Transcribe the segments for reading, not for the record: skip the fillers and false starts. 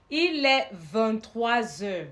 Il est 23 heures.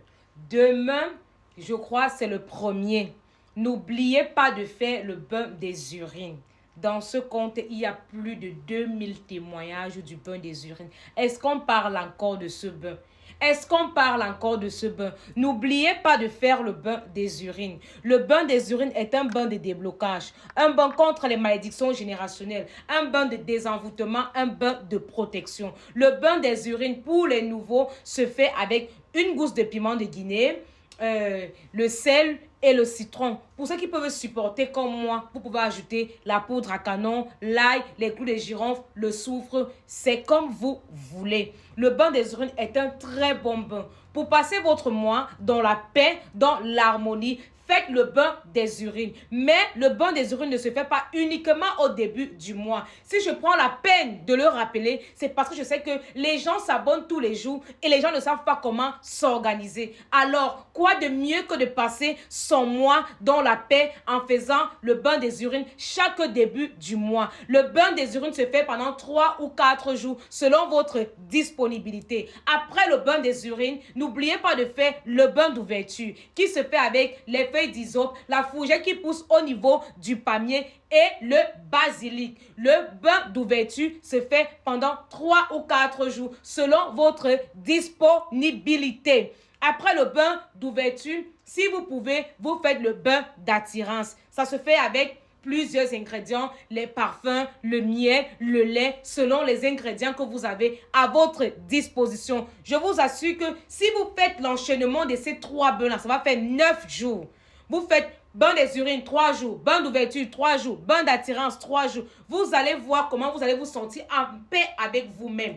Demain, je crois, c'est le premier. N'oubliez pas de faire le bain des urines. Dans ce compte, il y a plus de 2000 témoignages du bain des urines. Est-ce qu'on parle encore de ce bain? Est-ce qu'on parle encore de ce bain? N'oubliez pas de faire le bain des urines. Le bain des urines est un bain de déblocage, un bain contre les malédictions générationnelles, un bain de désenvoûtement, un bain de protection. Le bain des urines pour les nouveaux se fait avec une gousse de piment de Guinée, le sel et le citron. Pour ceux qui peuvent supporter comme moi, vous pouvez ajouter la poudre à canon, l'ail, les clous de girofle, le soufre. C'est comme vous voulez. Le bain des urines est un très bon bain. Pour passer votre mois dans la paix, dans l'harmonie, faites le bain des urines. Mais le bain des urines ne se fait pas uniquement au début du mois. Si je prends la peine de le rappeler, c'est parce que je sais que les gens s'abonnent tous les jours et les gens ne savent pas comment s'organiser. Alors, quoi de mieux que de passer son mois dans la paix en faisant le bain des urines chaque début du mois. Le bain des urines se fait pendant 3 ou 4 jours selon votre disponibilité. Après le bain des urines, n'oubliez pas de faire le bain d'ouverture qui se fait avec les feuilles d'hysope, la fougère qui pousse au niveau du palmier et le basilic. Le bain d'ouverture se fait pendant 3 ou 4 jours selon votre disponibilité. Après le bain d'ouverture, si vous pouvez, vous faites le bain d'attirance. Ça se fait avec plusieurs ingrédients, les parfums, le miel, le lait, selon les ingrédients que vous avez à votre disposition. Je vous assure que si vous faites l'enchaînement de ces 3 bains-là, ça va faire 9 jours. Vous faites bain des urines 3 jours, bain d'ouverture 3 jours, bain d'attirance 3 jours. Vous allez voir comment vous allez vous sentir en paix avec vous-même.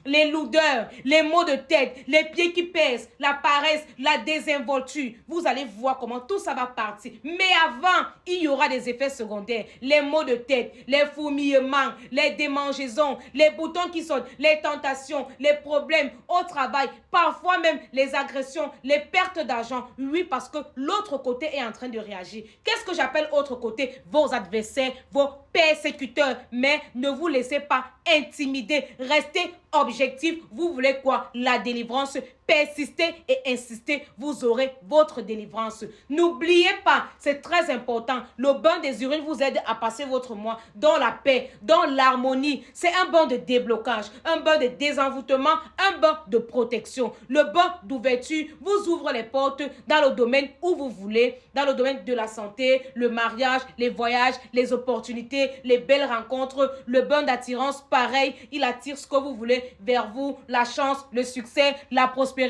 Les lourdeurs, les maux de tête, les pieds qui pèsent, la paresse, la désinvolture. Vous allez voir comment tout ça va partir. Mais avant, il y aura des effets secondaires. Les maux de tête, les fourmillements, les démangeaisons, les boutons qui sautent, les tentations, les problèmes au travail, parfois même les agressions, les pertes d'argent. Oui, parce que l'autre côté est en train de réagir. Qu'est-ce que j'appelle autre côté? Vos adversaires, vos persécuteurs. Mais ne vous laissez pas intimider. Restez objectif. Vous voulez quoi? La délivrance. Persistez et insistez, vous aurez votre délivrance. N'oubliez pas, c'est très important, le bain des urines vous aide à passer votre mois dans la paix, dans l'harmonie. C'est un bain de déblocage, un bain de désenvoûtement, un bain de protection. Le bain d'ouverture vous ouvre les portes dans le domaine où vous voulez, dans le domaine de la santé, le mariage, les voyages, les opportunités, les belles rencontres. Le bain d'attirance, pareil, il attire ce que vous voulez vers vous, la chance, le succès, la prospérité,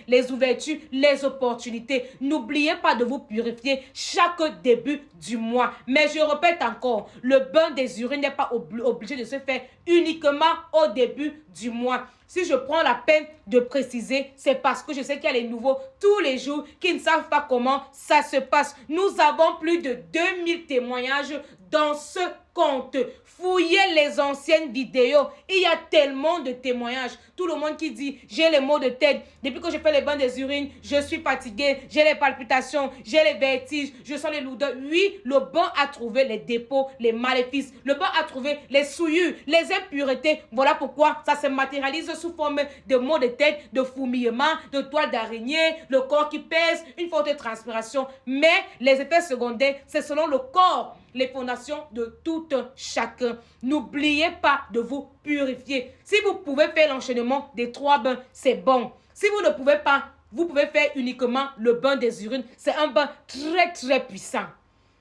les ouvertures, les opportunités. N'oubliez pas de vous purifier chaque début du mois. Mais je répète encore, le bain des urines n'est pas obligé de se faire uniquement au début du mois. Si je prends la peine de préciser, c'est parce que je sais qu'il y a les nouveaux tous les jours qui ne savent pas comment ça se passe. Nous avons plus de 2000 témoignages dans ce compte. Fouillez les anciennes vidéos. Il y a tellement de témoignages. Tout le monde qui dit, j'ai les maux de tête. Depuis que je fais les bains des urines, je suis fatigué, j'ai les palpitations, j'ai les vertiges, je sens les lourdeurs. Oui, le bain a trouvé les dépôts, les maléfices. Le bain a trouvé les souillures, les impuretés. Voilà pourquoi ça se matérialise sous forme de maux de tête, de fourmillement, de toiles d'araignée, le corps qui pèse, une forte transpiration. Mais les effets secondaires, c'est selon le corps, les fondations de tout chacun. N'oubliez pas de vous purifier. Si vous pouvez faire l'enchaînement des 3 bains, c'est bon. Si vous ne pouvez pas, vous pouvez faire uniquement le bain des urines. C'est un bain très très puissant.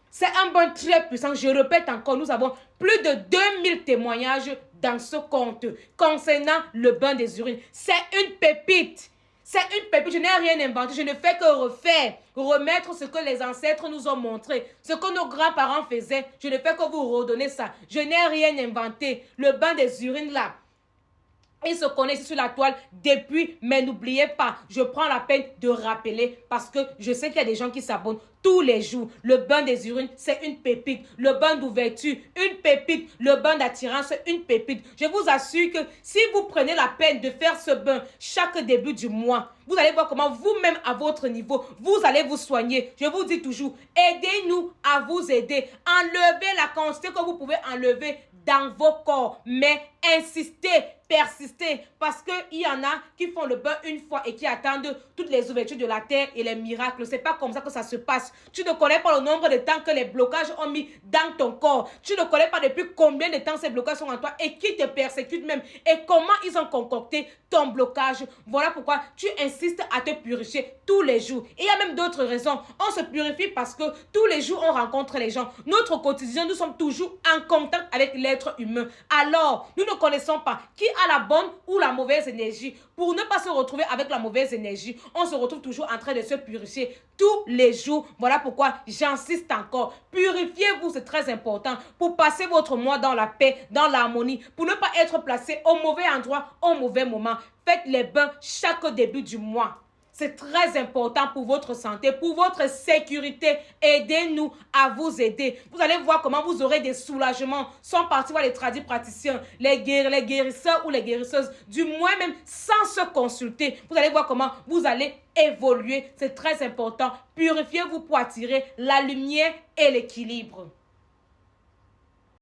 C'est un bain très puissant. Je répète encore, nous avons plus de 2000 témoignages dans ce compte concernant le bain des urines. C'est une pépite. C'est une pépite. Je n'ai rien inventé. Je ne fais que refaire, remettre ce que les ancêtres nous ont montré, ce que nos grands-parents faisaient. Je ne fais que vous redonner ça. Je n'ai rien inventé. Le bain des urines là, il se connaît sur la toile depuis, mais n'oubliez pas, je prends la peine de rappeler parce que je sais qu'il y a des gens qui s'abonnent tous les jours. Le bain des urines, c'est une pépite. Le bain d'ouverture, une pépite. Le bain d'attirance, une pépite. Je vous assure que si vous prenez la peine de faire ce bain chaque début du mois, vous allez voir comment vous-même à votre niveau, vous allez vous soigner. Je vous dis toujours, aidez-nous à vous aider. Enlevez la quantité que vous pouvez enlever dans vos corps. Mais insistez, persistez. Parce qu'il y en a qui font le bain une fois et qui attendent toutes les ouvertures de la terre et les miracles. C'est pas comme ça que ça se passe. Tu ne connais pas le nombre de temps que les blocages ont mis dans ton corps. Tu ne connais pas depuis combien de temps ces blocages sont en toi et qui te persécutent même. Et comment ils ont concocté ton blocage. Voilà pourquoi tu insistes à te purifier tous les jours. Et il y a même d'autres raisons. On se purifie parce que tous les jours, on rencontre les gens. Notre quotidien, nous sommes toujours en contact avec l'être humain. Alors, nous ne connaissons pas qui a la bonne ou la mauvaise énergie. Pour ne pas se retrouver avec la mauvaise énergie, on se retrouve toujours en train de se purifier tous les jours. Voilà pourquoi j'insiste encore. Purifiez-vous, c'est très important pour passer votre mois dans la paix, dans l'harmonie, pour ne pas être placé au mauvais endroit, au mauvais moment. Faites les bains chaque début du mois. C'est très important pour votre santé, pour votre sécurité. Aidez-nous à vous aider. Vous allez voir comment vous aurez des soulagements. Sans partir voir les praticiens, les guérisseurs ou les guérisseuses, du moins même sans se consulter. Vous allez voir comment vous allez évoluer. C'est très important. Purifiez-vous pour attirer la lumière et l'équilibre.